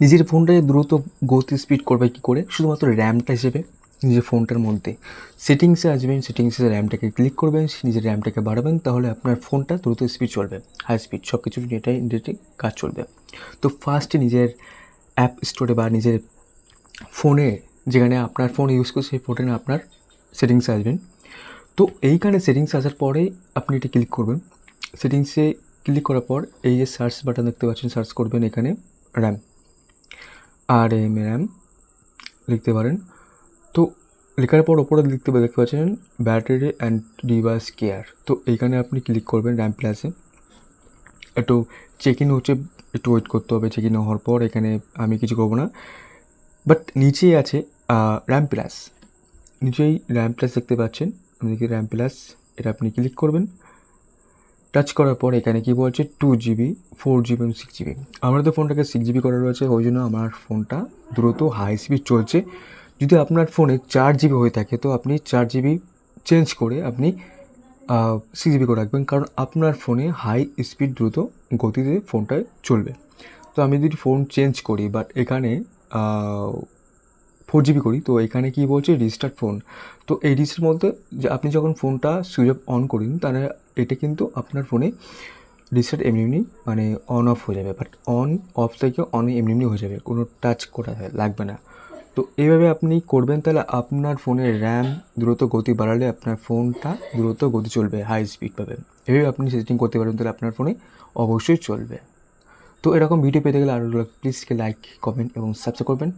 নিজের ফোনটাকে দ্রুত গতি স্পিড করবে কী করে? শুধুমাত্র র্যামটা হিসেবে নিজের ফোনটার মধ্যে সেটিংসে আসবেন, সেটিংসে র্যামটাকে ক্লিক করবেন, নিজের র্যামটাকে বাড়াবেন, তাহলে আপনার ফোনটা দ্রুত স্পিড চলবে, হাই স্পিড সব কিছু ডেটাই কাজ চলবে। তো ফার্স্টে নিজের অ্যাপ স্টোরে বা নিজের ফোনে, যেখানে আপনার ফোন ইউজ করছে সেই ফোনে আপনার সেটিংসে আসবেন। তো এইখানে সেটিংসে আসার পরেই আপনি এটা ক্লিক করবেন। সেটিংসে ক্লিক করার পর এই যে সার্চ বাটন দেখতে পাচ্ছেন, সার্চ করবেন এখানে র্যাম, র্যাম লিখতে পারেন। তো লেখার পর ওপরে দেখতে পাচ্ছেন ব্যাটারি অ্যান্ড ডিভাইস কেয়ার। তো এইখানে আপনি ক্লিক করবেন র্যাম প্লাসে। একটু চেক ইন হচ্ছে, একটু ওয়েট করতে হবে। চেক ইন হওয়ার পর এখানে আমি কিছু করবো না, বাট নিচেই আছে র্যাম প্লাস, নিচেই র্যাম প্লাস দেখতে পাচ্ছেন, আমি দেখি র্যাম প্লাস, এটা আপনি ক্লিক করবেন। টাচ করার পর এখানে কী বলছে 2GB, 4GB এবং 6GB। আমার তো ফোনটাকে 6GB করা রয়েছে, ওই জন্য আমার ফোনটা দ্রুত হাই স্পিড চলছে। যদি আপনার ফোনে 4GB হয়ে থাকে তো আপনি 4GB চেঞ্জ করে আপনি 6GB করে রাখবেন, কারণ আপনার ফোনে হাই স্পিড দ্রুত গতিতে ফোনটায় চলবে। তো আমি যদি ফোন চেঞ্জ করি বাট এখানে 4GB করি, তো এখানে কী বলছে রিস্টার্ট ফোন। তো এই রিস্টার্ট মধ্যে যে আপনি যখন ফোনটা সুইচ অফ অন করেন, তাহলে এটা কিন্তু আপনার ফোনে রিস্টার্ট এমনি মানে অন অফ হয়ে যাবে, বাট অন অফ থেকে অন এমনি হয়ে যাবে, কোনো টাচ করা লাগবে না। তো এইভাবে আপনি করবেন, তাহলে আপনার ফোনের র্যাম দ্রুত গতি বাড়ালে আপনার ফোনটা দ্রুত গতি চলবে, হাই স্পিড পাবেন। এভাবে আপনি সেটিং করতে পারবেন, তাহলে আপনার ফোনে অবশ্যই চলবে। তো এরকম ভিডিও পেতে গেলে আরও প্লিজ লাইক, কমেন্ট এবং সাবস্ক্রাইব করবেন।